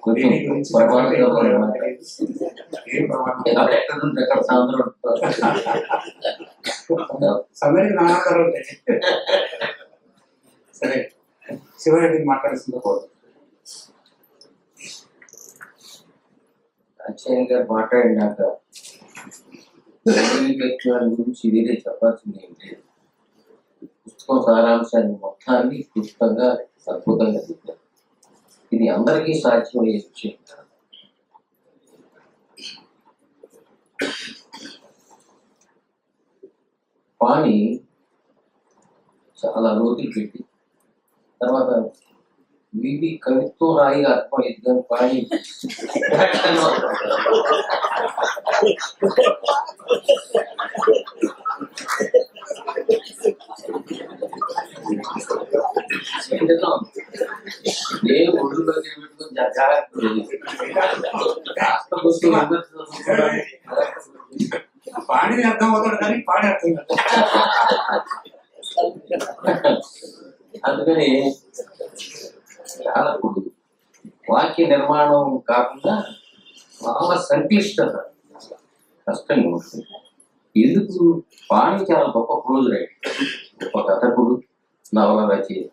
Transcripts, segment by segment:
కొంచెం సరే, శివరెడ్డి మాట్లాడుతుందో పోదు. అక్షయ్ గారు మాట్లాడినాక గురించి వేరే చెప్పాల్సింది ఏంటి, పుస్తకం సారాంశాన్ని మొత్తాన్ని క్లుప్తంగా అద్భుతంగా చెప్పారు. ఇది అందరికీ సాధ్యమయ్యే విషయం. పాని చాలా లోతులు పెట్టి తర్వాత వీధి కవిత్వం రాయిగా అర్థమైంది కానీ పాని నేను ఒళ్ళులో పెట్టుకుని పాడి అర్థం అవుతాడు కానీ పాడి అర్థం కాదు. అందుకని చాలా వాక్య నిర్మాణం కాకుండా చాలా సంక్లిష్టత కష్టంగా ఉంటుంది. ఎందుకు పాణి చాలా గొప్ప ప్రోజ్ రైటర్, గొప్ప కథకుడు, నవల రచయిత.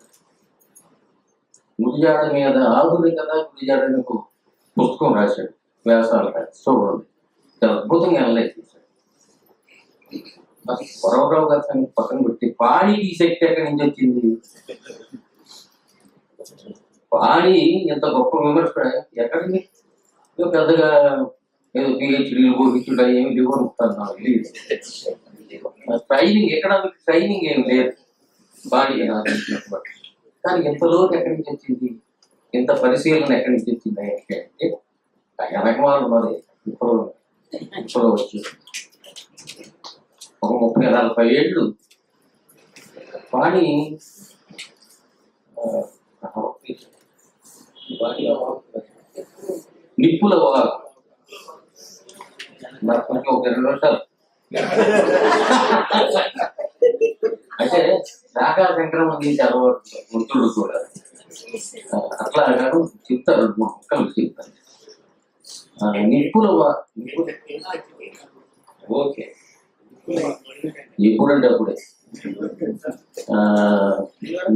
గుడిజాడ మీద ఆధునికత గుడిజాడని ఒక పుస్తకం రాశాడు, వ్యాసాలు రాసి చూడండి, చాలా అద్భుతంగా అనలైజ్ చేశాడు. వరవరావు గారి సంగతి పక్కన పెట్టి పాణి ఈ శక్తి ఎక్కడి నుంచి వచ్చింది? పాణి ఎంత గొప్ప విమర్శకుడు, ఎక్కడికి పెద్దగా ఏదో పిహెచ్డీలు బోధించుడా ఏమి లేవు అనుకుంటాను. నాకు తెలియదు. ట్రైనింగ్, ఎకనామిక్ ట్రైనింగ్ ఏమి లేదు పాణి కానీ ఎంతలోకి ఎక్కడి నుంచి వచ్చింది, ఎంత పరిశీలన ఎక్కడి నుంచి వచ్చింది అంటే వెనకమాలు మరి ఇప్పుడు వచ్చి ఒక 30-40 ఏళ్ళు పాణి నిప్పుల వాగు. నాకు కొంచెం ఒక 2 నిమిషాలు అంటే శాఖా సంక్రమణ నుంచి అలవాటు వృత్తులు కూడా అట్లా కాదు చెప్తారు, మొక్కలు చెప్తారు. నిప్పుల ఓకే ఎప్పుడంటే అప్పుడే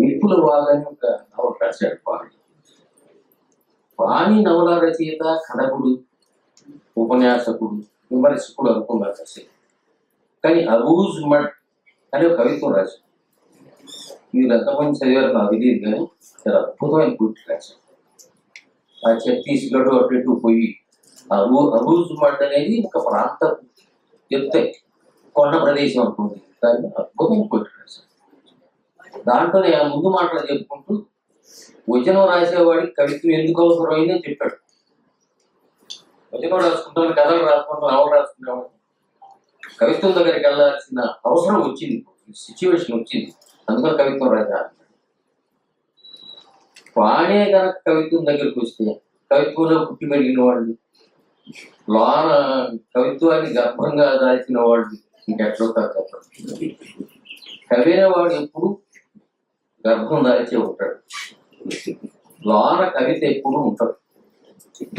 నిప్పుల వాగని ఒక నవల రాశాడు పాణి. పాణి నవల రచయిత, కథకుడు, ఉపన్యాసకుడు, విమర్శకుడు అనుకున్నారు కాసేపు. కానీ అబూజ్ మడ్ అనే ఒక కవిత్వం రాశాడు. మీరు ఎంతమంది చదివారు నాకు తెలియదు కానీ చాలా అద్భుతమైన పూర్తి రాశాడు. ఆ ఛత్తీస్గఢ్ అటు ఇటు పోయి అబూజ్ మడ్ అనేది ఒక ప్రాంత చెప్తే కొండ ప్రదేశం అనుకుంటుంది, దాన్ని అద్భుతమైన పూర్తి రాశాడు. దాంట్లోనే ఆ ముందు మాటలు చెప్పుకుంటూ వచనం రాసేవాడికి కవిత్వం ఎందుకు అవసరమైంది అని చెప్పాడు. వచనం రాసుకుంటాం, కథలు రాసుకుంటాం, నవలు రాసుకుంటాం, కవిత్వం దగ్గరికి వెళ్ళాల్సిన అవసరం వచ్చింది, సిచ్యువేషన్ వచ్చింది, అందుకని కవిత్వం రాశారు. పాడే కనుక కవిత్వం దగ్గరికి వస్తే కవిత్వంలో పుట్టి పెరిగిన వాళ్ళు, లోన కవిత్వాన్ని గర్భంగా దాల్చిన వాళ్ళు ఇంకెట్లో చెప్పండి. కవిన వాడు ఎప్పుడు గర్భం దాల్చే ఉంటాడు, లోన కవిత ఎప్పుడు ఉంటాడు.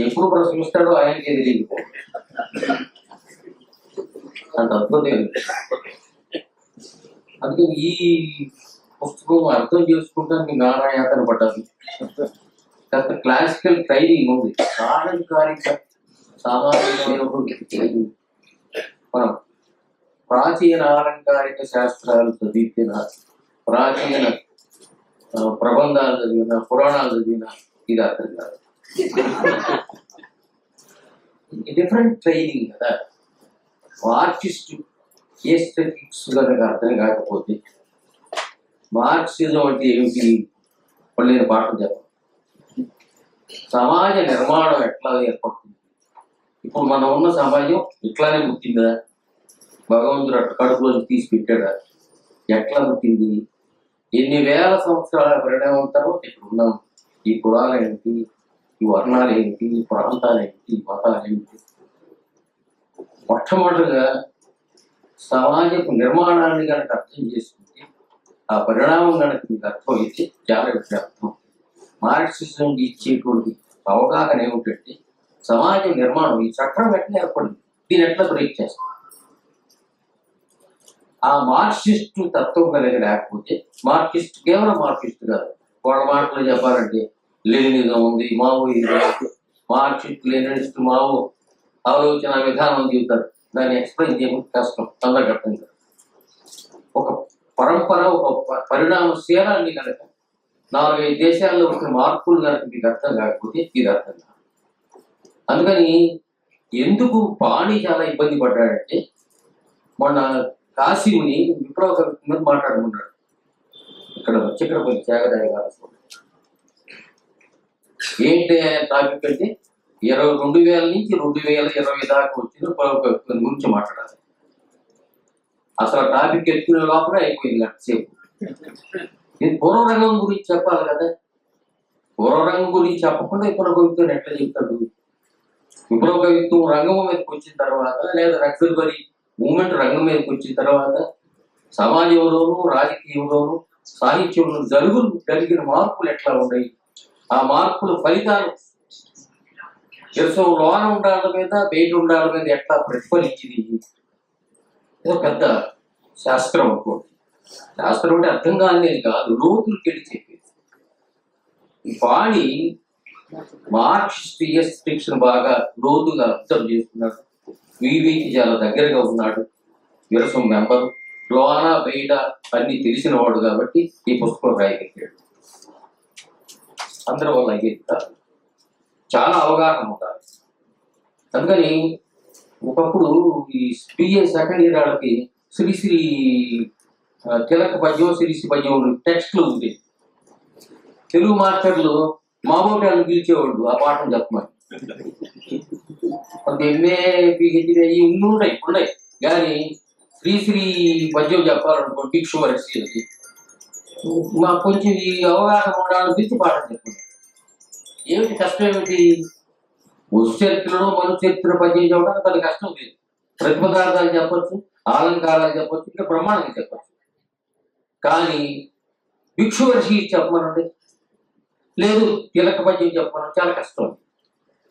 ఎప్పుడు ప్రశ్నిస్తాడో ఆయనకి తెలియకపోవడం అంత అద్భుతం. అందుకని ఈ పుస్తకం అర్థం చేసుకుంటానికి నారాయాతన పడ్డాను. కాస్త క్లాసికల్ ట్రైనింగ్ ఉంది, ఆలంకారిక సామాజిక మనం ప్రాచీన అలంకారిక శాస్త్రాలు చదివిన, ప్రాచీన ప్రబంధాలు చదివిన, పురాణాలు చదివిన ఇది అర్థం కాదు. డిఫరెంట్ ట్రైనింగ్ కదా. మార్క్సిస్ట్ ఎస్థెటిక్స్ కనుక అర్థం కాకపోతే మార్క్సిజం అంటే ఏమిటి నేను పాఠం చెప్పాను. సమాజ నిర్మాణం ఎట్లా ఏర్పడుతుంది, ఇప్పుడు మనం ఉన్న సమాజం ఇట్లానే పుట్టిందా, భగవంతుడు అట్లా కడుపులో తీసి పెట్టాడా, ఎట్లా పుట్టింది, ఎన్ని వేల సంవత్సరాల పరిణామం తర్వాత ఇక్కడ ఉన్నాం. ఈ కులాలు ఏంటి, ఈ వర్ణాలు ఏంటి, ఈ ప్రాంతాలు ఏంటి, ఈ మతాలు ఏంటి. మొట్టమొదటిగా సమాజపు నిర్మాణాన్ని కనుక అర్థం చేసుకుంటే, ఆ పరిణామం కనుక మీకు అర్థం అయితే చాలా అర్థం. మార్క్సిజం ఇచ్చేటువంటి అవగాహన ఏమిటంటే సమాజ నిర్మాణం ఈ చట్టం ఎట్లా ఏర్పడింది, దీని ఎట్లా బ్రేక్ చేస్తాం. ఆ మార్క్సిస్టు తత్వం కనుక లేకపోతే మార్క్సిస్ట్ కేవలం మార్క్సిస్ట్ కాదు, వాళ్ళ మాటలు చెప్పాలంటే లెనినిజం ఉంది, మావోయిజం, మార్క్సిస్ట్ లెనినిస్ట్ మావో ఆలోచన విధానం చెబుతారు. దాన్ని ఎక్స్ప్లెయిన్ చేయడం కష్టం, అందరికీ. ఒక పరంపర, ఒక పరిణామశీలాన్ని కనుక 4-5 దేశాల్లో వచ్చిన మార్పులు కనుక మీకు అర్థం కాకపోతే ఇది అర్థం కాదు. అందుకని ఎందుకు పాణి చాలా ఇబ్బంది పడ్డాడంటే, మొన్న కాశీముని విప్లవ కవిత్వం మీద మాట్లాడుకున్నాడు. ఇక్కడ చక్రపతి త్యాగరాయ గారు ఏంటి టాపిక్ అంటే 2000 నుంచి 2020 దాకా వచ్చిన విప్లవ కవిత్వం గురించి మాట్లాడాలి. అసలు టాపిక్ ఎత్తుకునే లోపల అయిపోయింది గంటసేపు. నేను పూర్వరంగం గురించి చెప్పాలి కదా, పూర్వరంగం గురించి చెప్పకుండా విప్లవ కవిత్వం ఎట్లా చెప్తాడు? విప్లవ కవిత్వం రంగం మీదకి వచ్చిన తర్వాత, లేదా నక్సల్బరీ మూమెంట్ రంగం మీదకి వచ్చిన తర్వాత సమాజంలోనూ రాజకీయంలోనూ సాహిత్యంలో జరిగిన మార్పులు ఎట్లా ఉన్నాయి, ఆ మార్పుల ఫలితాలు లోన ఉండాల మీద బయట ఉండాల మీద ఎట్లా ప్రతిఫలించింది. ఏదో పెద్ద శాస్త్రం అనుకోండి. శాస్త్రం అంటే అర్థం కానిది కాదు, లోతులకు వెళ్ళి చెప్పేది. ఈ పాణి మార్క్సిస్ట్ ఎస్థెటిక్స్ బాగా లోతుగా అబ్జర్వ్ చేసుకున్నాడు. వివికి చాలా దగ్గరగా ఉన్నాడు. విరసం మెంబరు, లోన బయట అన్ని తెలిసిన వాడు కాబట్టి ఈ పుస్తకం రాయగలిగాడు. అందరి వల్ల అయ్యేది కాదు, చాలా అవగాహన ఉండాలి. అందుకని ఒకప్పుడు ఈ బిఏ సెకండ్ ఇయర్ వాళ్ళకి శ్రీశ్రీ తిలక పద్యం, శ్రీశ్రీ పద్యం టెక్స్ట్లు ఉంది. తెలుగు మాస్టర్లు మాబోటాలను పిలిచేవాళ్ళు ఆ పాఠం చెప్పమని. కొంత ఎంఏ పిహెచ్డి అయ్యి ఉన్నాయి కానీ శ్రీశ్రీ పద్యం చెప్పాలనుకోండి భిక్షువర్సి మాకు కొంచెం ఈ అవగాహన ఉండాలని పిలిచి పాఠం చెప్పండి. ఏమిటి కష్టం ఏమిటి? వస్తు చరిత్రలో మనుషు చరిత్ర పద్యం చెప్పడానికి పెద్ద కష్టం లేదు. ప్రతిపదార్థాలు చెప్పచ్చు, అలంకారాలు చెప్పచ్చు, ఇంకా బ్రహ్మాండంగా చెప్పచ్చు. కానీ భిక్షువర్షి చెప్పమనండి, లేదు తిలక పద్యం చెప్పమని చాలా కష్టం.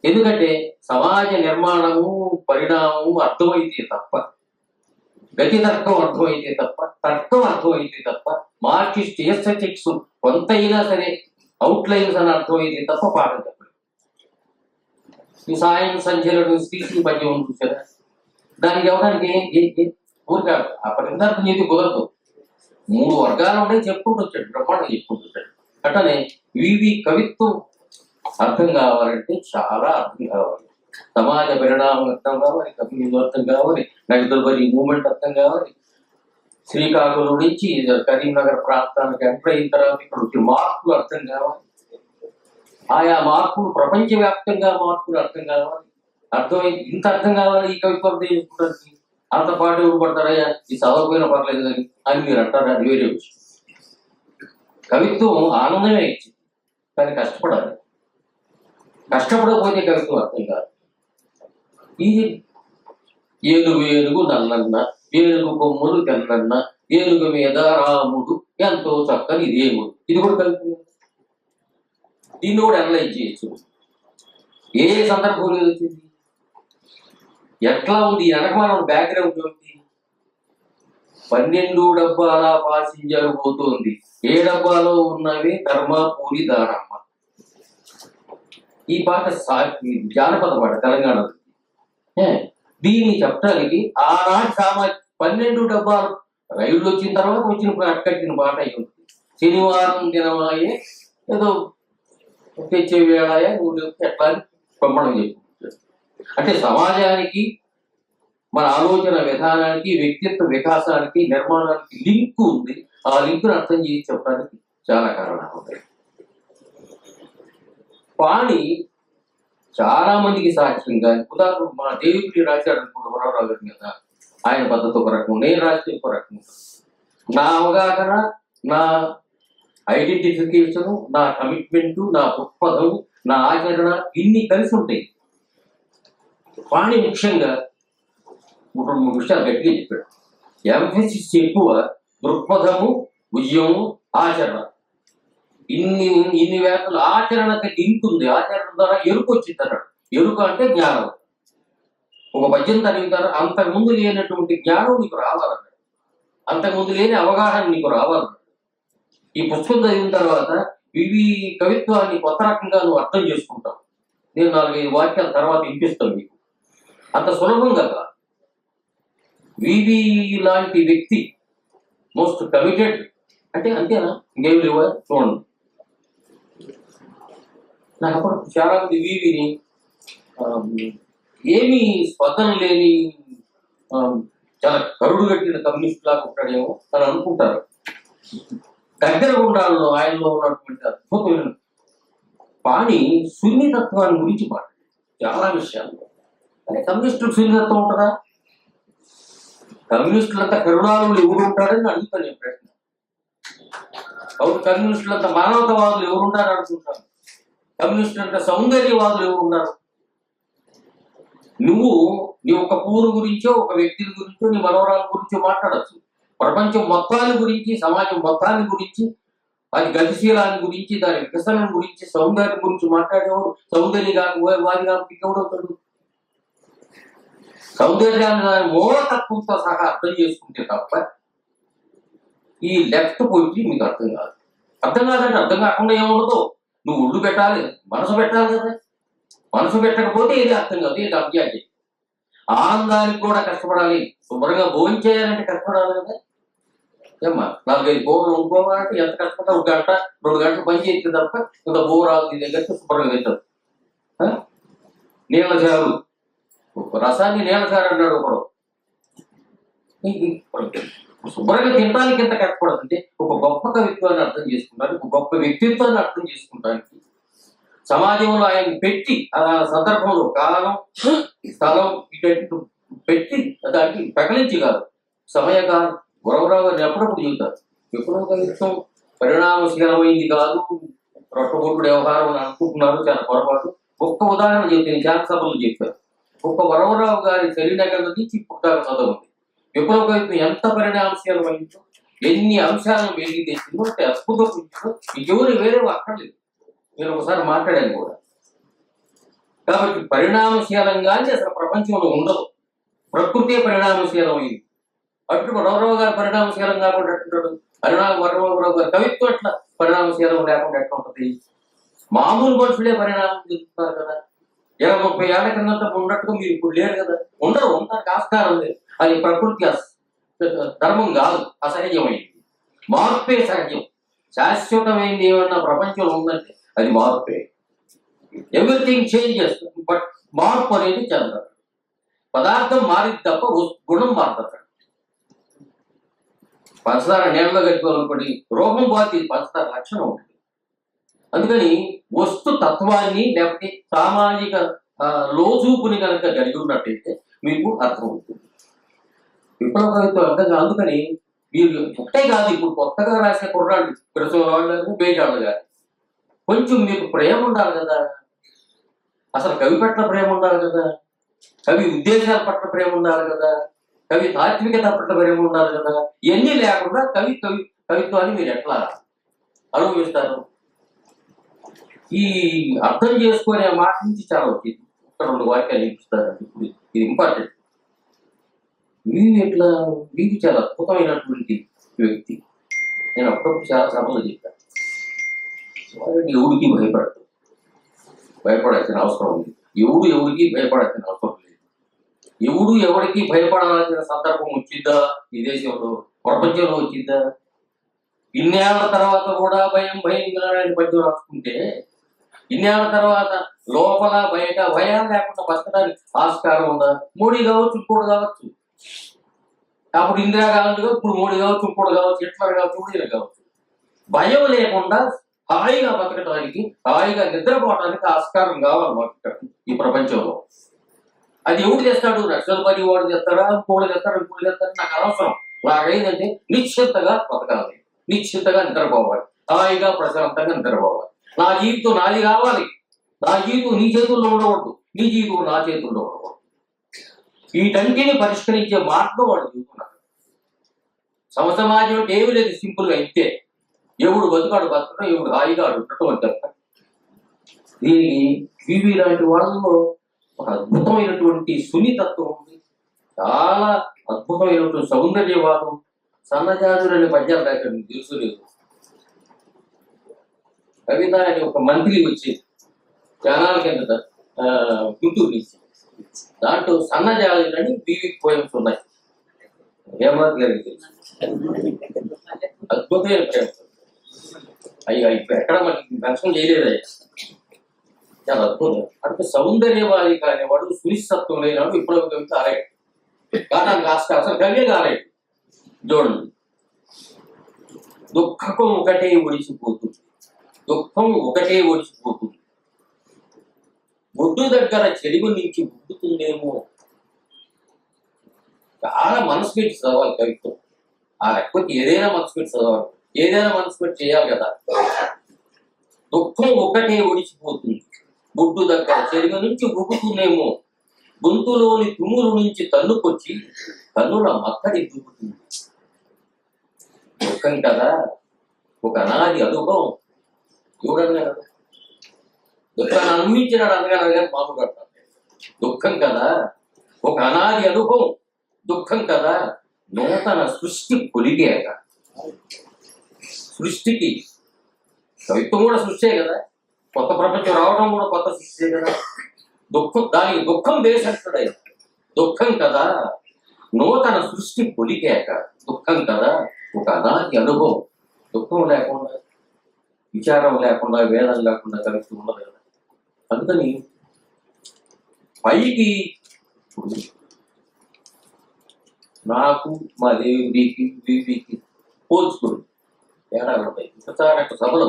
ఎందుకంటే సమాజ నిర్మాణము పరిణామము అర్థమైతే తప్ప, గతి తర్కం అర్థమైతే తప్ప, తర్కం అర్థమైతే తప్ప, మార్క్సిస్ట్ ఎస్థెటిక్స్ కొంతైనా సరే అవుట్లైన్స్ అని అర్థమైతే తప్ప పాఠం చెప్పలేదు. ఈ సాయం సంధ్యలను శ్రీశ్రీ పద్యం చూసారా, దానికి చెప్పడానికి ఊరికా ఆ పరిదార్థం చేతి కుదరదు. 3 వర్గాలు ఉన్నాయి చెప్పుకుంటూ వచ్చాడు, బ్రహ్మాండంగా చెప్పుకుంటూ వచ్చాడు. అట్లనే వివి కవిత్వం అర్థం కావాలంటే చాలా అర్థం కావాలి. సమాజ పరిణామం అర్థం కావాలి, కమ్యూనిజం అర్థం కావాలి, నక్సల్బరీ మూమెంట్ అర్థం కావాలి. శ్రీకాకుళం నుంచి కరీంనగర్ ప్రాంతానికి ఎంటర్ అయిన తర్వాత ఇక్కడ వచ్చే మార్పులు అర్థం కావాలి. ఆయా మార్పులు ప్రపంచవ్యాప్తంగా మార్పులు అర్థం కావాలి. అర్థమైంది, ఇంత అర్థం కావాలి ఈ కవిత్వం చేసుకుంటానికి. అంత పాటు ఎవరు పడతారయ్యా ఈ చదవకపోయినా పర్లేదు కానీ అని మీరు అంటారు, అది వేరే విషయం. కవిత్వం ఆనందమే ఇచ్చింది, కానీ కష్టపడాలి. కష్టపడకపోతే కవిత్వం అర్థం కాదు. ఇది ఏనుగు నల్లన్న, ఏనుగు కొమ్ములు తెల్లన్న, ఏనుగు మీద రాముడు ఎంతో చక్కని దేవుడు, ఇది కూడా కవిత్వం. దీన్ని కూడా అనలైజ్ చేయొచ్చు. ఏ సందర్భంలో వచ్చింది, ఎట్లా ఉంది, వెనకమానం బ్యాక్గ్రౌండ్ ఉంది. 12 డబ్బాల పాసింజర్ పోతుంది, ఏ డబ్బాలో ఉన్నవి ధర్మాపూరి దానమ్మ. ఈ పాట జానపద పాట తెలంగాణలో. దీన్ని చెప్పడానికి ఆనాటి 12 డబ్బాలు రైళ్ళు వచ్చిన తర్వాత వచ్చిన కట్టిన పాట అయి ఉంటుంది. శనివారం దినమాయే ఏదో తెచ్చే వేళాయే నువ్వు ఎట్లా పంపడం చెప్పుకుంటాడు. అంటే సమాజానికి, మన ఆలోచన విధానానికి, వ్యక్తిత్వ వికాసానికి, నిర్మాణానికి లింక్ ఉంది. ఆ లింక్ను అర్థం చేసి చెప్పడానికి చాలా కారణాలు ఉంటాయి. పాణి చాలా మందికి సాక్ష్యంగా, ఉదాహరణ మన దేవిప్రియ రాశాడు అనుకుంటా వరవరావు గారి మీద, ఆయన పద్ధతి ఒక రకం, నేను రాస్తే ఒక రకం. నా అవగాహన, నా ఐడెంటిఫికేషను, నా కమిట్మెంటు, నా దృక్పథం, నా ఆచరణ ఇన్ని కలిసి ఉంటాయి. పాణి ముఖ్యంగా 3 విషయాలు గట్టిగా చెప్పాడు. ఎంఫసిస్ ఎక్కువ దృక్పథము, ఉద్యమము, ఆచరణ. ఇన్ని ఇన్ని వ్యాఖ్యలు ఆచరణకి లింక్ ఉంది. ఆచరణ ద్వారా ఎరుకు వచ్చింది అన్నాడు. ఎరుక అంటే జ్ఞానం. ఒక పద్యం చదివితారు, అంతకుముందు లేనటువంటి జ్ఞానం నీకు రావాలన్నాడు. అంతకుముందు లేని అవగాహన నీకు రావాలన్నాడు. ఈ పుస్తకం చదివిన తర్వాత ఇవి కవిత్వాన్ని కొత్త రకంగా నువ్వు అర్థం చేసుకుంటావు. నేను 4-5 వాక్యాల తర్వాత వినిపిస్తాను మీకు. అంత సులభంగా కాదు. వివి లాంటి వ్యక్తి మోస్ట్ కమిటెడ్ అంటే అంతేనా, ఇంకేం లేవా చూడండి. నాకు అప్పుడు చాలా మంది వివిని ఏమీ స్పందన లేని చాలా కరుడు కట్టిన కమ్యూనిస్ట్ లాగా ఉంటాడేమో అని అనుకుంటారు. దగ్గర గుండాల్లో ఆయనలో ఉన్నటువంటి అద్భుతమైన పాణి సున్నితత్వాన్ని గురించి మాట్లాడు చాలా విషయాలు. అంటే కమ్యూనిస్టులకు సున్నితత్వం ఉంటుందా? కమ్యూనిస్టులంతా కరుణాలు ఎవరు ఉంటారని అడుగుతాను నేను ప్రశ్న. అవును, కమ్యూనిస్టులంతా మానవతావాదులు ఎవరు ఉంటారని అనుకుంటాను. కమ్యూనిస్టులంతా సౌందర్యవాదులు ఎవరు ఉన్నారు? నువ్వు నీ ఒక పువ్వుల గురించో, ఒక వ్యక్తి గురించో, నీ మనవరాల గురించో మాట్లాడచ్చు. ప్రపంచం మొత్తాన్ని గురించి, సమాజం మొత్తాన్ని గురించి, అది గతిశీలాన్ని గురించి, దాని వికసనం గురించి, సౌందర్యం గురించి మాట్లాడేవాడు సౌందర్య కాకపోతే వాది కాకపోతే ఎవడవుతాడు? సౌందర్యాన్ని దాని మూలతత్వంతో సహా అర్థం చేసుకుంటే తప్ప ఈ లెఫ్ట్ పొలిటీ మీకు అర్థం కాదు. అర్థం కాదంటే అర్థం కాకుండా ఏముండదు. నువ్వు ఒళ్ళు పెట్టాలి, మనసు పెట్టాలి కదా. మనసు పెట్టకపోతే ఏది అర్థం కాదు, ఏది అభ్యాసం. ఆనందానికి కూడా కష్టపడాలి. శుభ్రంగా భోజనం చేయాలంటే కష్టపడాలి కదా. ఏమ్మా 4-5 కూరలు వండుకోవాలంటే ఎంత కష్టపడ్డా 1 గంట 2 గంటలు పని చేస్తే తప్ప ఇంత బోరాలు నీ దగ్గర శుభ్రంగా తింటారు. నీళ్ళచారు, రసాన్ని నీళ్ళచారు అన్నాడు ఒకడు. శుభ్రంగా తినడానికి ఎంత కష్టపడుతుంటే ఒక గొప్ప కవిత్వాన్ని అర్థం చేసుకుంటానికి, ఒక గొప్ప వ్యక్తిత్వాన్ని అర్థం చేసుకుంటానికి సమాజంలో ఆయన పెట్టి ఆ సందర్భంలో కాలం స్థలం ఇటు పెట్టి దానికి ప్రకటించి కాదు సమయకాలం. గురవరావు గారిని ఎప్పుడప్పుడు చెబుతారు. ఎప్పుడో కవిత్వం పరిణామశీలమైంది కాదు, రొట్టగొట్టుడు వ్యవహారం అని అనుకుంటున్నారు, చాలా పొరపాటు. ఒక్క ఉదాహరణ చెప్తే నేను చాలా సభలు చెప్పాను. ఒక్క వరవరావు గారి శరీరగల నుంచి పుట్టాక చదవండి. విప్లవ కవిత్వం ఎంత పరిణామశీలమైందో, ఎన్ని అంశాలను వేగి తెచ్చిందో, అంటే అద్భుతం. ఇంకెవరు వేరే అక్కర్లేదు. నేను ఒకసారి మాట్లాడాను కూడా. కాబట్టి పరిణామశీలంగానే అసలు ప్రపంచంలో ఉండదు. ప్రకృతే పరిణామశీలమైంది. అటు వరవరావు గారు పరిణామశీలం కాకుండా ఎట్లుంటాడు? వరవరావు గారు కవిత్వం ఎట్లా పరిణామశీలం లేకుండా ఎట్లా ఉంటుంది? మామూలు మనుషులే పరిణామం చెందుతున్నారు కదా. 20-30 ఏళ్ల కింద ఉన్నట్టుగా మీరు ఇప్పుడు లేరు కదా. ఉండరు, ఉంటానికి ఆస్కారం లేదు. అది ప్రకృతి ధర్మం కాదు, అసహజమైంది. మార్పే సహజం. శాశ్వతమైంది ఏమన్నా ప్రపంచంలో ఉందంటే అది మార్పే. ఎవ్రీథింగ్ చేంజెస్, బట్ మార్పు అనేది చెందదు. పదార్థం మారింది తప్ప గుణం మారుతుంది. పంచదార నీళ్ళలో కట్టుకోవాలనుకోండి, రూపం పోతే పంచదార లక్షణం ఉంటుంది. అందుకని వస్తు తత్వాన్ని లేకపోతే సామాజిక లోచూపుని కనుక కలిగి ఉన్నట్టయితే మీకు అర్థమవుతుంది. విప్లవ కవిత్వం అర్థంగా. అందుకని మీరు ఒకటే కాదు, ఇప్పుడు కొత్తగా రాసే కుర్రాళ్ళు కృష్ణరావు గారు, బేజాళ్ళు గారు, కొంచెం మీకు ప్రేమ ఉండాలి కదా. అసలు కవి పట్ల ప్రేమ ఉండాలి కదా. కవి ఉద్దేశాల పట్ల ప్రేమ ఉండాలి కదా. కవి తాత్వికత పట్ల ప్రేమ ఉండాలి కదా. ఇవన్నీ లేకుండా కవిత్వాన్ని మీరు ఎట్లా అనుభవిస్తారు? ఈ అర్థం చేసుకునే మాట నుంచి చాలా వచ్చింది. 2 వాక్యాలు ఇప్పిస్తారండి. ఇప్పుడు ఇది ఇంపార్టెంట్. వీవి చాలా అద్భుతమైనటువంటి వ్యక్తి. నేను అప్పుడప్పుడు చాలా సభలో చెప్పాను. ఎవరికి భయపడాల్సిన అవసరం ఉంది. ఎవరికి భయపడాల్సిన అవసరం లేదు. ఎవరికి భయపడాల్సిన సందర్భం వచ్చిందా ఈ దేశంలో, ప్రపంచంలో వచ్చిందా? ఇన్నేళ్ల తర్వాత కూడా భయం పద్యం రాసుకుంటే, ఇన్నేళ్ల తర్వాత లోపల బయట భయాలు లేకుండా బతకడానికి ఆస్కారం ఉందా? మోడీ కావచ్చు, ఇంకోటి కావచ్చు. అప్పుడు ఇందిరాగాంధీ కావచ్చు, ఇప్పుడు మోడీ కావచ్చు, ఇంకోటి కావచ్చు, హిట్లర్ కావచ్చు, మోడీ కావచ్చు. భయం లేకుండా హాయిగా బతకడానికి, హాయిగా నిద్రపోవడానికి ఆస్కారం కావాలి మాకు ఈ ప్రపంచంలో. అది ఎవడు చేస్తాడు? నక్సల్పతి వాడు చేస్తాడా, ఇంకోటి చేస్తాడు, ఇంకోటి చేస్తాడు, నాకు అనవసరం. నాకేంటంటే నిశ్చింతగా బతకాలి, నిశ్చింతగా నిద్రపోవాలి, హాయిగా ప్రశాంతంగా నిద్రపోవాలి. నా జీవితం నాది కావాలి. నా జీవితం నీ చేతుల్లో ఉండకూడదు, నీ జీవితం నా చేతుల్లో ఉండకూడదు. వీటన్నిటిని పరిష్కరించే మార్గం వాడు చూస్తున్నాడు. సమసమాజం అంటే ఏమి లేదు, సింపుల్గా ఇంతే. ఎవడు బతుకాడు బతకడం, ఎవడు హాయిగా ఉండటం అని చెప్తారు. దీనికి వివి లాంటి వాళ్ళలో ఒక అద్భుతమైనటువంటి సున్నితత్వం ఉంది, చాలా అద్భుతమైనటువంటి సౌందర్యవాదం. సన్నజాజులు అనే పద్యాలు రాశాడు, మీకు తెలుసు లేదు. కవిత అని ఒక మంత్రి వచ్చి జనాల కింద గుంటూరు నుంచి, దాంట్లో సన్నజాజులు అని వివి పోయమ్స్ ఉన్నాయి. హేమనాథ్ గారికి తెలుసు, అద్భుతమైన పోయమ్స్. అయ్యా ఇప్పుడు ఎక్కడ మనకి మెన్షన్ చేయలేదు. చాలా అద్భుతం. అంటే సౌందర్యవాది కానివాడు, సునిశ్చత్వం లేనివాడు ఇప్పుడు కవిత ఆరాడు. కానీ అసలు కవిగా ఆరాడు. చూడండి, దుఃఖం ఒకటే ఒడిసిపోతుంది, దుఃఖం ఒకటే ఒడిసిపోతుంది, ఒడ్డు దగ్గర చెరువు నుంచి ఉబ్బుతుందేమో. చాలా మనసు పెట్టి చదవాలి కవిత్వం. ఆ లేకపోతే ఏదైనా మనసు పెట్టి చదవాలి, ఏదైనా మనసు పెట్టి చేయాలి కదా. దుఃఖం ఒకటే ఒడిసిపోతుంది, బొడ్డు దగ్గర చెరువు నుంచి ఉబ్బుతుందేమో, గొంతులోని తుమ్ముల నుంచి తన్నుకొచ్చి కన్నుల మక్కడి దుబ్బుతుంది. దుఃఖం కదా ఒక అనాది అనుభవం. ఎవడన్నా కదా దుఃఖాన్ని అనుభవించినాడు అనగా మామూలు కట్టాలి. దుఃఖం కదా ఒక అనాది అనుభవం, దుఃఖం కదా నూతన సృష్టి కొలిగాక. సృష్టికి కవిత్వం కూడా సృష్టే కదా, కొత్త ప్రపంచం రావడం కూడా కొత్త సృష్టి కదా. దుఃఖం, దానికి దుఃఖం దేశస్తుడై, దుఃఖం కదా నూతన సృష్టి పొలికాక. దుఃఖం కదా ఒక అనాది అనుభవం. దుఃఖం లేకుండా, విచారం లేకుండా, వేదం లేకుండా కవిత్వం ఉండదు కదా. అందుకని పైకి నాకు మా దేవుడికి బీపీకి పోల్చుకోండి తేడా ఉంటాయి. ఇంకసారి సభలో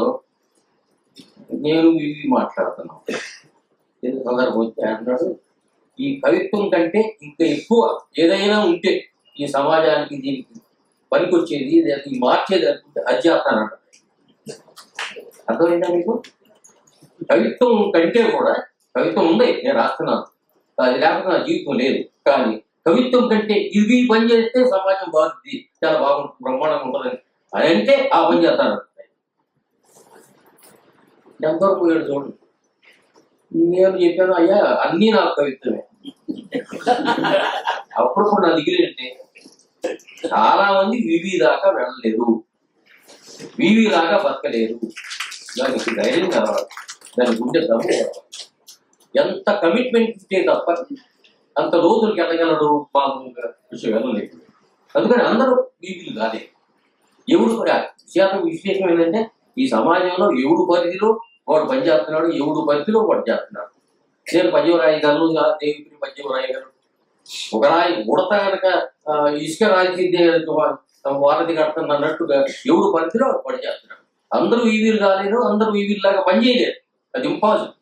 నేను ఇవి మాట్లాడుతున్నాను. ఏదో సందర్భం వచ్చి అన్నాడు, ఈ కవిత్వం కంటే ఇంకా ఎక్కువ ఏదైనా ఉంటే ఈ సమాజానికి దీనికి పనికొచ్చేది, దానికి మార్చేది అనుకుంటే అది చేస్తానంట. అర్థమైందా మీకు? కవిత్వం కంటే కూడా, కవిత్వం ఉంది నేను రాస్తున్నాను, అది లేకపోతే నా జీవితం లేదు, కానీ కవిత్వం కంటే ఇవి పని చేస్తే సమాజం బాగుంది, చాలా బాగుంటుంది, బ్రహ్మాండంగా ఉంటుందని అని అంటే ఆ పని చేస్తానంట. ఎంతవరకు పోయాడు చూడండి. నేను చెప్పాను, అయ్యా అన్నీ నాకు కవిత్వమే. అప్పుడు కూడా నా దిగులేంటే చాలా మంది వివి దాకా వెళ్ళలేరు, వివి దాకా బతకలేరు. దానికి ధైర్యం కావాలి, దాని గుండె దమ్ము కావాలి, ఎంత కమిట్మెంట్ ఇస్తే తప్ప అంత లోతులకు వెళ్ళగలడు మామూలుగా విషయం వెళ్ళలేదు. అందుకని అందరూ వివిలు కాదే. ఎవడు శాతం విశేషం ఏంటంటే ఈ సమాజంలో ఎవడు పరిధిలో వాడు పని చేస్తున్నాడు, ఎవడు పరిధిలో వాడు చేస్తున్నాడు. నేను పద్యం రాయగలను, దేవుడిని పద్యం రాయగలను. ఒక రాయి ఉడత కనుక ఇసుక రాయితీద్దే వారధి కడుతుంది అన్నట్టుగా ఎవడు పరిధిలో వాడు చేస్తున్నాడు. అందరూ ఈవీలు కాలేరు, అందరూ ఈవీల్లాగా పని చేయలేరు, అది ఇంపాసిబుల్.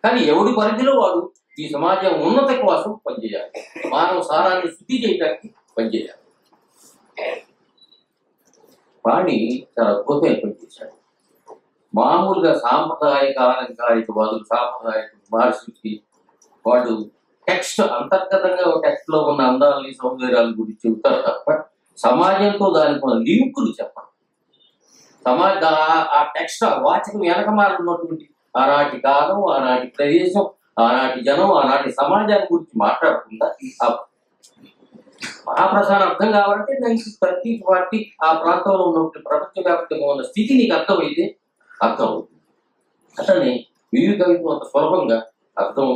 కానీ ఎవడి పరిధిలో వాడు ఈ సమాజం ఉన్నత కోసం పనిచేయాలి, మానవ సారాన్ని శుద్ధి చేయడానికి పనిచేయాలి. వాణి చాలా అద్భుతమైన పనిచేశాడు. మామూలుగా సాంప్రదాయక అలంకారిక వాదులు, సాంప్రదాయక మహర్షికి వాడు టెక్స్ట్ అంతర్గతంగా టెక్స్ట్ లో ఉన్న అందాలని, సౌందర్యాల గురించి చెబుతారు తప్ప సమాజంతో దానికి ఉన్న లింకులు చెప్పరు. ఆ టెక్స్ట్, ఆ వాచకం వెనకమాల ఉన్నటువంటి ఆనాటి కాలం, ఆనాటి ప్రదేశం, ఆనాటి జనం, ఆనాటి సమాజాన్ని గురించి మాట్లాడకుండా మహాప్రసారం అర్థం కావాలంటే దానికి ప్రతి పార్టీ ఆ ప్రాంతంలో ఉన్నటువంటి ప్రపంచవ్యాప్తంగా ఉన్న స్థితి నీకు అర్థమైతే అర్థం అవుతుంది. అతని వివి కవిత్వం అంత సులభంగా అర్థం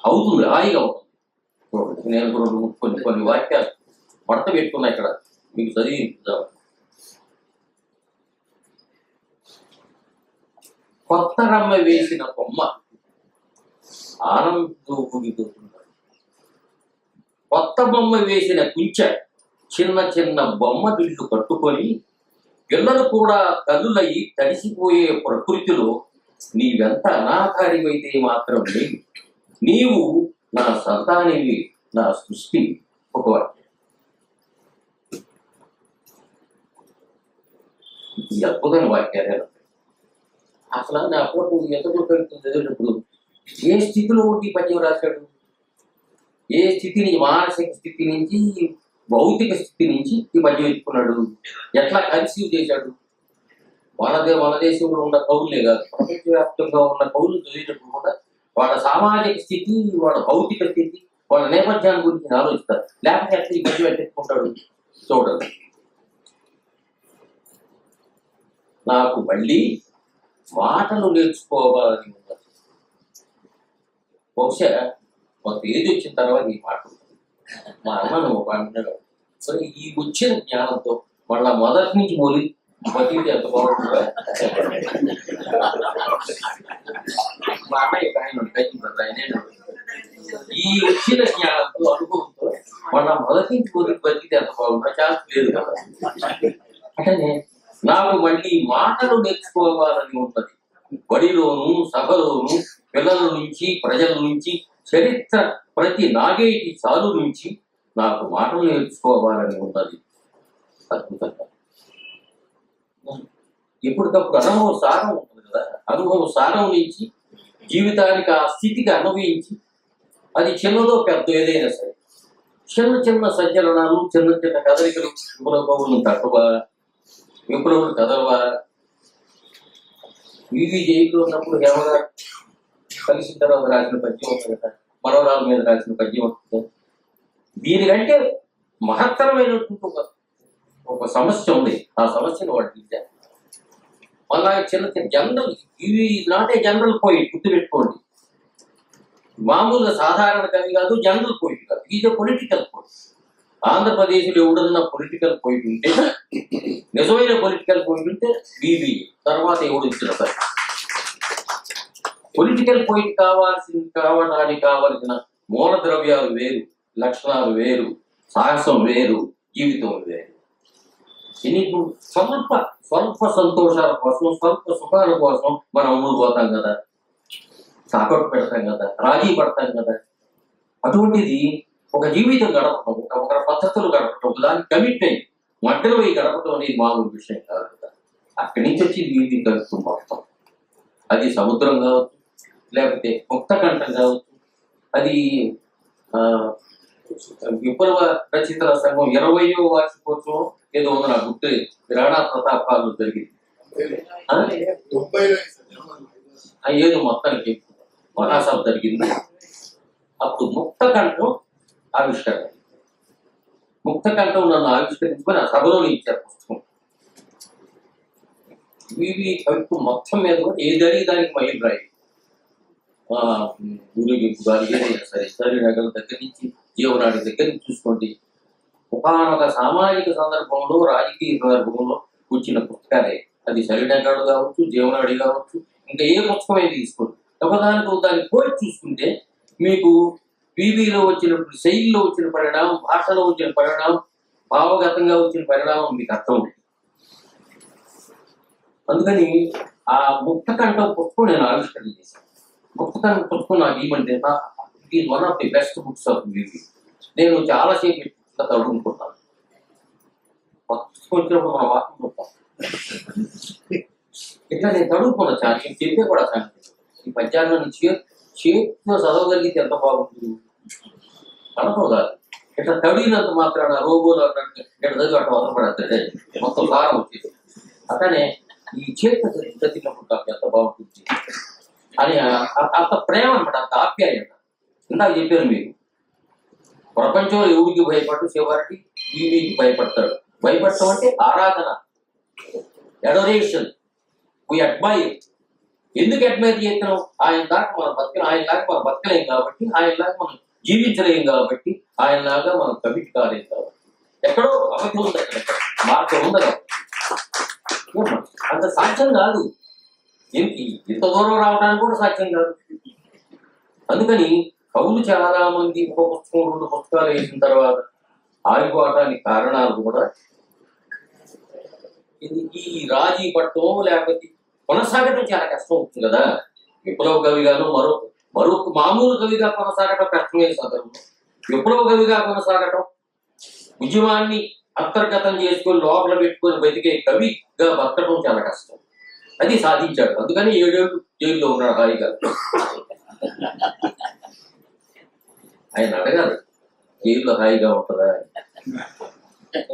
అవుతుంది, హాయిగా అవుతుంది. నేను కొన్ని వాక్యాలు మడత పెట్టుకున్నా ఇక్కడ మీకు చదివి. కొత్త రమ్మ వేసిన బొమ్మ ఆనందంతో కూడిపోతున్నాడు. కొత్త బొమ్మ వేసిన కుంచె చిన్న చిన్న బొమ్మ దిళ్ళు కట్టుకొని పిల్లలు కూడా తల్లులయ్యి తడిసిపోయే ప్రకృతిలో నీవెంత అనాకారివైతే మాత్రం లేదు, నీవు నా సంతానివి, నా సృష్టి. ఒక వాక్యం. ఈ అద్భుతమైన వాక్యాలే. అసలు నా అప్పుడు ఎంత చదివినప్పుడు ఏ స్థితిలో ఉండి పద్యం రాశాడు, ఏ స్థితి నుంచి, మానసిక స్థితి నుంచి, భౌతిక స్థితి నుంచి ఈ పద్యం ఎత్తుకున్నాడు, ఎట్లా కన్సీవ్ చేశాడు. మన దేశంలో ఉన్న కవులే కాదు, ప్రపంచవ్యాప్తంగా ఉన్న కవులు చదివినప్పుడు కూడా వాళ్ళ సామాజిక స్థితి, వాళ్ళ భౌతిక స్థితి, వాళ్ళ నేపథ్యాన్ని గురించి ఆలోచిస్తారు. లేకపోతే ఎట్లా ఈ మధ్య పెట్టుకుంటాడు చూడండి. నాకు మళ్ళీ మాటలు నేర్చుకోవాలని ఉన్నది. బహుశా కొంత ఏది వచ్చిన తర్వాత ఈ మాట మా అమ్మను అంటున్నాడు. సో ఈ వచ్చిన జ్ఞానంతో మళ్ళా మొదటి నుంచి మొదలు బతికి ఎంత బాగుంటుందో. మా అన్నయ్య ఆయన ఈ వచ్చిన జ్ఞానంతో, అనుభవంతో మళ్ళా మొదటి నుంచి మొదలు బతికి ఎంత బాగుంటుందో ఛాన్స్ లేదు కదా. అంటే నాకు మళ్ళీ మాటలు నేర్చుకోవాలని ఉన్నది. బడిలోను, సభలోను, పిల్లల నుంచి, ప్రజల నుంచి, చరిత్ర ప్రతి నాగేటి చాలు నుంచి నాకు మాటలు నేర్చుకోవాలని ఉన్నది. అద్భుతంగా ఎప్పటికప్పుడు అనుభవ సారం ఉంటుంది కదా, అనుభవ సారం నుంచి జీవితానికి ఆ స్థితికి అనుభవించి, అది చిన్నదో పెద్ద ఏదైనా సరే, చిన్న చిన్న సంచలనాలు, చిన్న చిన్న కదలికలు, విప్లవం తక్కువ, విప్లవం కదలవా. వివి జైలు ఉన్నప్పుడు హేమగారు కలిసిన తర్వాత రాసిన పద్యం ఉంటుంది కదా, మనవరాల మీద రాసిన పద్యం ఉంటుంది. దీనికంటే మహత్తరమైనటువంటి ఒక సమస్య ఉంది. ఆ సమస్యను వాడు తీర్చారు. మళ్ళా చిన్న చిన్న జనరల్, ఇవి నాటే జనరల్ పోయిట్, గుర్తుపెట్టుకోండి. మామూలుగా సాధారణ కవి కాదు, జనరల్ పోయిట్ కాదు, ఈజ్ పొలిటికల్ పోయిట్. ఆంధ్రప్రదేశ్లో ఎవడన్నా పొలిటికల్ పోయిట్ ఉంటే, నిజమైన పొలిటికల్ పోయిట్ ఉంటే వివి, తర్వాత ఎవడు ఇచ్చిన సార్. పొలిటికల్ పోయిట్ కావడానికి కావలసిన మూల ద్రవ్యాలు వేరు, లక్షణాలు వేరు, సాహసం వేరు, జీవితం వేరు. నీకు స్వల్ప సంతోషాల కోసం, స్వల్ప సుఖాల కోసం మనం అమ్ముడు పోతాం కదా, తాకట్టు పెడతాం కదా, రాజీ పడతాం కదా. అటువంటిది ఒక జీవితం గడపడం, ఒక పద్ధతులు గడపడం, దానికి కమిట్మెంట్ మధ్యలో గడపడం అనేది మామూలు విషయం కాదు కదా. అక్కడి నుంచి వచ్చి వీధి కలుపుతూ మొత్తం, అది సముద్రం కావచ్చు, లేకపోతే ముక్త కంఠం కావచ్చు, అది విప్లవ రచయితల సంఘం 20వ వార్షికోత్సవం ఏదో ఉందో నాకు గుర్తు, రాణా ప్రతాప్ హాల్లో జరిగింది. ఏదో మొత్తానికి మహాసభ జరిగింది. అప్పుడు ముక్త కంఠం ఆవిష్కరణ. ముక్త కంఠం నన్ను ఆవిష్కరించుకొని ఆ సభలోనే ఇచ్చారు పుస్తకం. ఇవి కవిత్వం మొత్తం మీద ఏ జరిగి దానికి మైలు రాయి. ఊరేగింపు గారు ఏదైనా సరే, సరినగల దగ్గర నుంచి జీవనాడి దగ్గర నుంచి చూసుకోండి, ఒకనొక సామాజిక సందర్భంలో, రాజకీయ సందర్భంలో వచ్చిన పుస్తకాలే. అది సరినగడు కావచ్చు, జీవనాడి కావచ్చు, ఇంకా ఏ పుస్తకమైనా తీసుకోండి. ఒకదానికి దాన్ని పోయి చూసుకుంటే మీకు పీబీలో వచ్చినప్పుడు శైలిలో వచ్చిన పరిణామం, భాషలో వచ్చిన పరిణామం, భావగతంగా వచ్చిన పరిణామం మీకు అర్థం ఉంది. అందుకని ఆ ముక్త కంఠం పుస్తకం నేను ఆవిష్కరణ చేశాను. ముక్త కంఠం పుస్తకం నాకు ఏమంటే, it is one of the best books of PB. నేను చాలాసేపు తడుముకుంటాను. పుస్తకం వచ్చినప్పుడు మన వాక్యం చూస్తాం. ఇట్లా నేను తడుముకున్నా చాలా, నేను చెప్పే కూడా సంగతి. ఈ పద్యాలను చేతితో చదవగలిగితే ఎంత బాగుంటుంది అనుకో కాదు. ఇట్లా తడిగినంత మాత్రాన రోబోలు అన్నట్టు ఇక్కడ చదివి అట్లా వదలపడతాడే, మొత్తం సారం వచ్చేది. అట్లనే ఈ చేతితో చదివినప్పుడు నాకు ఎంత బాగుంటుంది అని అంత ప్రేమ అనమాట, అంత ఆప్యాయత. ఇందాక చెప్పారు మీరు, ప్రపంచంలో ఎవరికి భయపడు, శివారికి వీరికి భయపడతాడు. భయపడటం అంటే ఆరాధన, అడోరేషన్, వి అడ్మైర్. ఎందుకు అడ్మైర్ చేస్తున్నాం? ఆయన దాకా మనం బతకలేం కాబట్టి, ఆయనలాగా మనం జీవించలేం కాబట్టి, ఆయనలాగా మనం కమిట్ కాలేం కాబట్టి. ఎక్కడో అవధి ఉంది, అక్కడ మార్గం ఉండదు. అంత సాధ్యం కాదు. ఇంత దూరం రావడానికి కూడా సాధ్యం కాదు. అందుకని కవులు చాలా మంది ఒక పుస్తకం, 2 పుస్తకాలు వేసిన తర్వాత ఆగిపోవటానికి కారణాలు కూడా ఈ రాజీ పట్టడం, లేకపోతే కొనసాగటం చాలా కష్టం అవుతుంది కదా. విప్లవ కవిగాను మరొక మామూలు కవిగా కొనసాగటం కష్టమైన సందర్భం, విప్లవ కవిగా కొనసాగటం, ఉద్యమాన్ని అంతర్గతం చేసుకొని లోపల పెట్టుకొని బతికే కవిగా బతకడం చాలా కష్టం. అది సాధించాడు. అందుకని 7 ఏళ్ళు జైల్లో ఉన్నాడు హాయిగా. ఆయన అడగాలి, జైల్లో హాయిగా ఉంటుందా?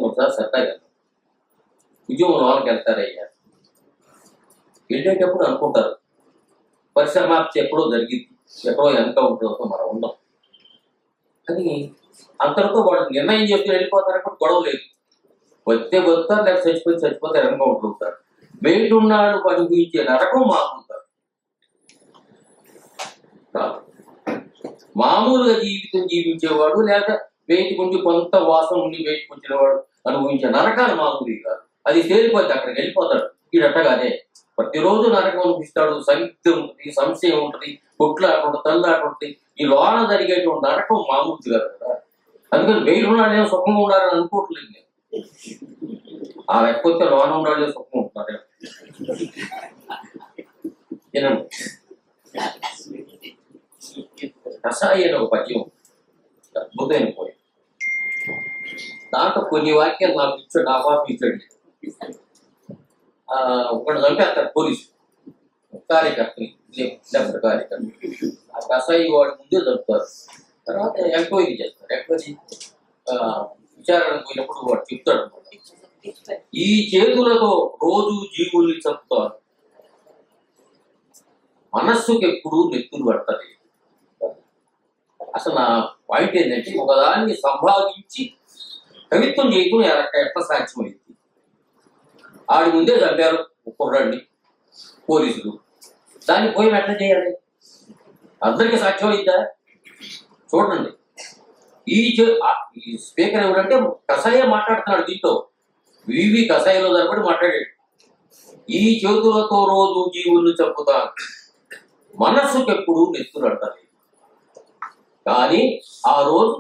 ఒకసారి సత్తాగా ఉద్యమం లోపలికి వెళ్తారయ్యా, వెళ్ళేటప్పుడు అనుకుంటారు పరిసమాప్తి ఎక్కడో జరిగింది, ఎక్కడో ఎన్కౌంటర్ అవుతాం మనం ఉన్నాం అని అంతటితో వాళ్ళు నిర్ణయం చేసుకుని వెళ్ళిపోతారు. గొడవ లేదు, వస్తే బతుకుతారు, లేకపోతే చచ్చిపోతే ఎన్కౌంటర్ అవుతారు. బయట ఉన్నాడు అనుభవించే నరకం మామూలుతారు. మామూలుగా జీవితం జీవించేవాడు లేదా బయటకు ఉండి కొంత వాసన ఉండి బయటకు వచ్చినవాడు అనుభవించే నరకాలు మామూలు కాదు. అది తేలిపోతే అక్కడికి వెళ్ళిపోతాడు. వీడట్టగానే ప్రతిరోజు నరకం అనిపిస్తాడు. సంగీతం ఉంటుంది, సంశయం ఉంటుంది, కొట్లాట ఉంటుంది, తల్లాట ఉంటుంది. ఈ లోన జరిగేటువంటి నరకం మామూలు కాదు కదా. అందుకని బయట ఉన్నాడేమో సుఖంగా ఉండాలని అనుకోవట్లేదు నేను. ఆ లేకపోతే లోన ఉండాలి సుఖంగా ఉంటున్నాడే. కషాయి అనే ఒక పద్యం అద్భుతమైన పోయి, దాంట్లో కొన్ని వాక్యాలు నాకు ఇచ్చాడు, ఆపాపం ఇచ్చాడు. ఒకటి చంపేస్తాడు పోలీసు కార్యకర్తని, కార్యకర్త. ఆ కషాయి వాడి ముందే చంపుతారు. తర్వాత ఎంక్వైరీ చేస్తారు. ఎంక్వైరీ విచారణకు పోయినప్పుడు వాడు చెప్తాడు, ఈ చేతులతో రోజు జీవుల్ని చంపుతారు, మనస్సుకి ఎప్పుడు నెత్తులు పడతాయి. అసలు నా పాయింట్ ఏంటంటే, ఒకదాన్ని సంభావించి కవిత్వం చేయకుండా ఎట్లా సాధ్యమైంది? ఆడి ముందే చంపారు కుర్రాడిని పోలీసులు, దాన్ని పోయి ఎట్లా చేయాలి? అందరికీ సాధ్యమైందా? చూడండి, ఈ స్పీకర్ ఎవరంటే కషాయ మాట్లాడుతున్నాడు. దీంతో వివి కషాయంలో తరబడి మాట్లాడాడు. ఈ చేతులతో రోజు జీవులను చంపుతాను, మనస్సుకెప్పుడు నెత్తులు అంటారు. కానీ ఆ రోజు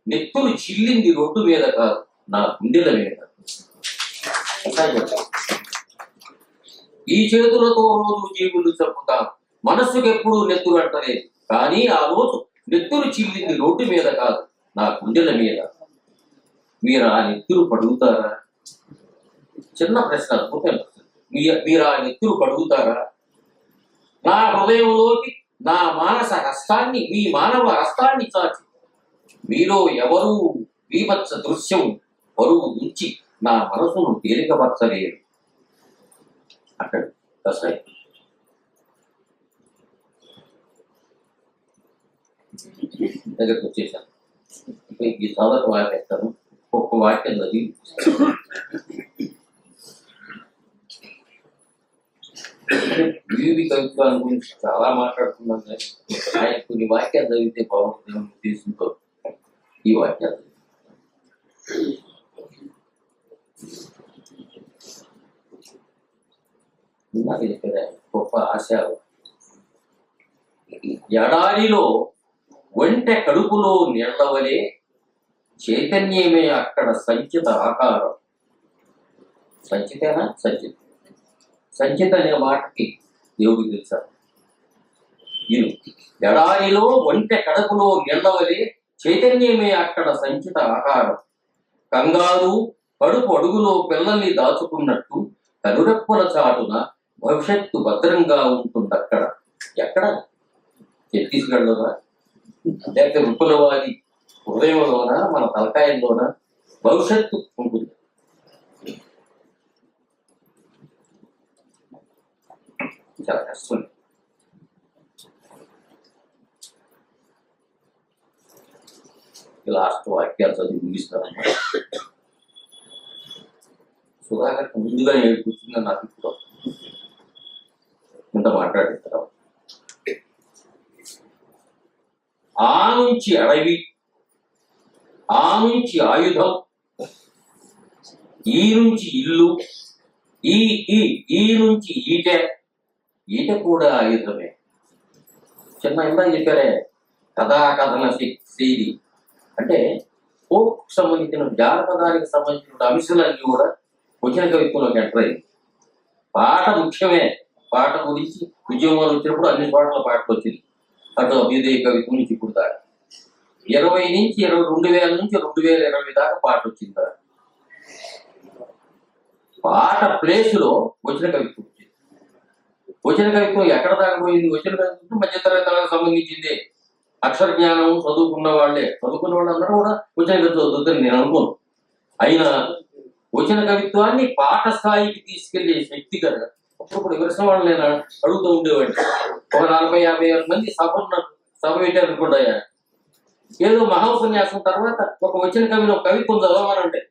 నెత్తులు చిల్లింది రోడ్డు మీద కాదు, నా గుండెల మీద. ఈ చేతులతో రోజు జీవులు చంపుతాను, మనస్సుకెప్పుడు నెత్తులు అంటలేదు. కానీ ఆ రోజు నెత్తులు చిల్లింది రోడ్డు మీద కాదు, నా గుండెల మీద. మీరు ఆ నెత్తులు పడుగుతారా? చిన్న ప్రశ్న, అద్భుతం. మీరు ఆ నెత్తులు పడుగుతారా? నా హృదయంలోకి నా మానస హస్తాన్ని, మీ మానవ హస్తాన్ని చాచి మీలో ఎవరూ వీభత్స దృశ్యం బరువు ఉంచి నా మనసును తేలికపరచలేరు. అక్కడ కషాయం. దగ్గరకు వచ్చేసాను. ఈ చదవక వాకేస్తాను, ఒక్కొక్క వాక్యం చదివి వివి కవిత్వాల గురించి చాలా మాట్లాడుతున్నాం. ఆయన కొన్ని వాక్యాలు చదివితే బాగుంటుంది ఉద్దేశంతో ఈ వాక్యాలు నాకు చెప్పేదా గొప్ప ఆశ. ఎడారిలో ఒంటె కడుపులో నీళ్లవలే చైతన్యమే అక్కడ సంచిత ఆకారం. సంచితేనా? సంచిత. సంచిత అనే మాటకి దేవుడికి తెలుసా? ఎడారిలో ఒంటె కడుపులో నీళ్లవలే చైతన్యమే అక్కడ సంచిత ఆకారం. కంగారు కడుపు అడుగులో పిల్లల్ని దాచుకున్నట్టు కనురెప్పల చాటున భవిష్యత్తు భద్రంగా ఉంటుంది అక్కడ. ఎక్కడ? ఛత్తీస్గఢ్లోనా, లేకపోతే విపులవాది హృదయంలోనా, మన తలకాయంలోనా భవిష్యత్తు ఉంటుంది. చాలా కష్టం. లాస్ట్ వాక్యాలు చదివి ముగిస్తారన్నమాట. సుధాకర్ ముందుగా కూర్చుందని నాకు ఇప్పుడు ఇంత మాట్లాడిస్తారు. ఆ నుంచి అడవి, ఆ నుంచి ఆయుధం, ఈ నుంచి ఇల్లు, ఈ నుంచి ఈట కూడా ఆయుధమే. చిన్న ఇందా చెప్పారే కథాకథన శైలి అంటే ఫోక్ సంబంధించిన జానపదానికి సంబంధించిన అంశాలన్నీ కూడా వచ్చిన కవిత్వంలోకి ఎంటర్ అయింది. పాట ముఖ్యమే. పాట గురించి ఉద్యమాలు వచ్చినప్పుడు అన్ని పాటల పాటలు వచ్చింది. అటు అభ్యుదయ కవిత్వం నుంచి ఇప్పుడు దాకా 2000 నుంచి 2000 నుంచి 2020 దాకా పాట వచ్చింది. పాట ప్లేస్ లో వచ్చిన కవిత్వం వచ్చింది. వచ్చిన కవిత్వం ఎక్కడ దాకా పోయింది? వచ్చిన కవిత్వం మధ్యతరగతులకు సంబంధించింది. అక్షర జ్ఞానం చదువుకున్న వాళ్ళే, చదువుకున్న వాళ్ళు అందరూ కూడా వచ్చిన కవిత్వం చదువుతుందని నేను అనుకోను. అయినా వచ్చిన కవిత్వాన్ని పాట స్థాయికి తీసుకెళ్లే శక్తి కదా అప్పుడు విరసం వాళ్ళు నేను అడుగుతూ ఉండేవాడిని. ఒక 40-50 మంది సభ పెట్టారనుకుంటాయా, ఏదో మహోపన్యాసం తర్వాత ఒక వచ్చిన కవిని ఒక కవిత్వం చదవమనండి,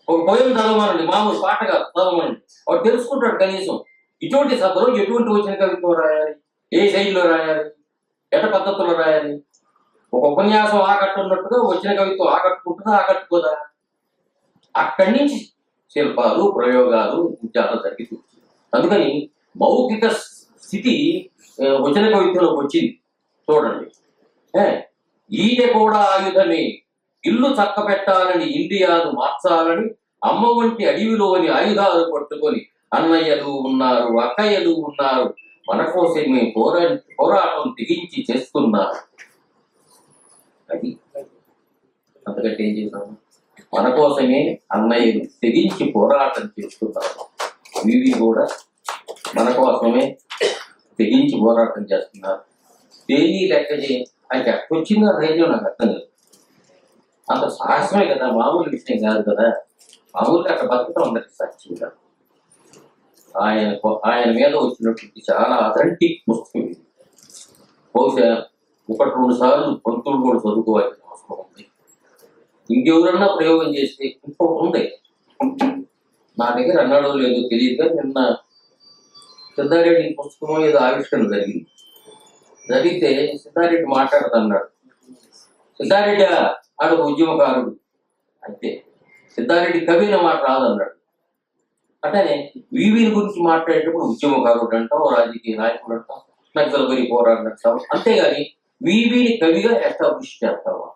ఒక పోయం చదవమనండి, మామూలు పాట కాదు చదవమనండి, వాడు తెలుసుకుంటాడు కనీసం ఇటువంటి సభలో ఎటువంటి వచ్చిన కవిత్వం రాయాలి, ఏ శైలిలో రాయాలి, ఎట పద్ధతుల్లో రాయాలి. ఒక ఉపన్యాసం ఆకట్టున్నట్టుగా వచ్చిన కవిత్వం ఆకట్టుకుంటుందా ఆకట్టుకోదా? అక్కడి నుంచి శిల్పాలు ప్రయోగాలు చాలా జరుగుతుంది. అందుకని మౌఖిక స్థితి వచన కవిత్వంలోకి వచ్చింది. చూడండి, ఈట కూడా ఆయుధమే, ఇల్లు చక్క పెట్టాలని ఇండియాను మార్చాలని అమ్మ వంటి అడవిలోని ఆయుధాలు పట్టుకొని అన్నయ్యలు ఉన్నారు, అక్కయ్యలు ఉన్నారు, మన కోసమే పోరాటం తెగించి చేస్తున్నారు. అది అంతకంటే ఏం చేశాము? మన కోసమే అన్నయ్యలు తెగించి పోరాటం చేస్తున్నారు. ఇవి కూడా మన కోసమే తెగించి పోరాటం చేస్తున్నారు. దేని లెక్క అది ఎక్కడొచ్చిందో ధైర్యం నాకు అర్థం కాదు. అంత సాహసమే కదా, మామూలు విషయం కాదు కదా. మామూలుగా అక్కడ బతకడం అందరికి సాధ్యం కాదు. ఆయన మీద వచ్చినటువంటి చాలా అథెంటిక్ పుస్తకం ఇది. బహుశా 1-2 సార్లు పంతులు కూడా చదువుకోవాల్సిన అవసరం ఉంది. ఇంకెవరన్నా ప్రయోగం చేస్తే ఇంకొకటి ఉంది. నా దగ్గర అన్నాడో లేదో తెలియదు కానీ నిన్న సిద్ధారెడ్డి పుస్తకం ఏదో ఆవిష్కరణ జరిగింది. జరిగితే సిద్ధారెడ్డి మాట్లాడుతున్నాడు. సిద్ధారెడ్డి ఆడొక ఉద్యమకారుడు, అయితే సిద్ధారెడ్డి కవిన మాట రాదన్నాడు. అట్లనే వీవీని గురించి మాట్లాడేటప్పుడు ఉద్యమకారుడు అంటాం, రాజకీయ నాయకుడు అంటాం, నక్సల్బరి పోరాడు అంటాం. అంతేగాని వీవీని కవిగా ఎస్టాబ్లిష్ చేస్తావా?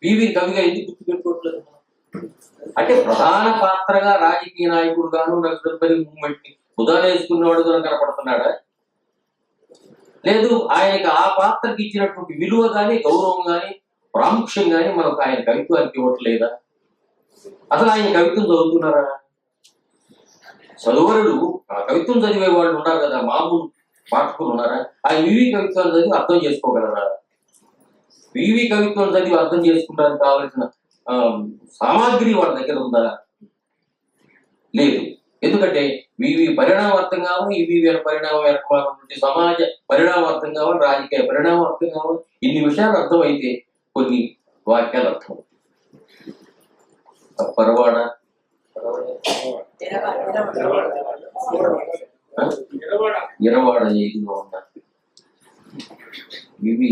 వీవీని కవిగా ఎందుకు గుర్తుపెట్టుకోవట్లేదు? అంటే ప్రధాన పాత్రగా రాజకీయ నాయకుడు గాను నక్సల్బరి మూవ్మెంట్ ని ఉదాహరించుకున్నవాడు కనపడుతున్నాడా? లేదు, ఆయనకి ఆ పాత్రకి ఇచ్చినటువంటి విలువ కానీ గౌరవం కానీ ప్రాముఖ్యం కానీ మనకు ఆయన కవిత్వానికి ఇవ్వట్లేదా? అసలు ఆయన కవిత్వం చదువుతున్నారా? చదువరులు ఆ కవిత్వం చదివే వాళ్ళు ఉన్నారు కదా, మామూలు పాఠకులు ఉన్నారా? ఆయన వివి కవిత్వాన్ని చదివి అర్థం చేసుకోగలరా? వివి కవిత్వం చదివి అర్థం చేసుకోవడానికి కావలసిన సామాగ్రి వాళ్ళ దగ్గర ఉందా? లేదు. ఎందుకంటే వివి పరిణామార్థం కావాలి, ఇవి పరిణామం ఏర్పడాలంటే సమాజ పరిణామార్థం కావాలి, రాజకీయ పరిణామార్థం కావాలి. ఇన్ని విషయాలు అర్థమైతే కొన్ని వాక్యాలు అర్థం. పరవాడ ఇరవాడ ఏదిలో ఉన్న ఇవి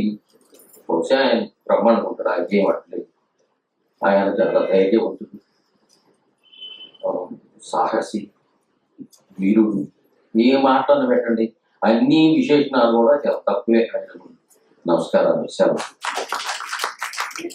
బహుశా ఆయన బ్రహ్మాండం ఉంటాడు. ఆయన చేయమట్లేదు. ఆయన చాలా ధైర్యవంతుడు, సాహసి, వీరుడు. ఏ మాటలను పెట్టండి, అన్ని విశేషణాలు కూడా చాలా తక్కువే. నమస్కారాలు. సెలవు.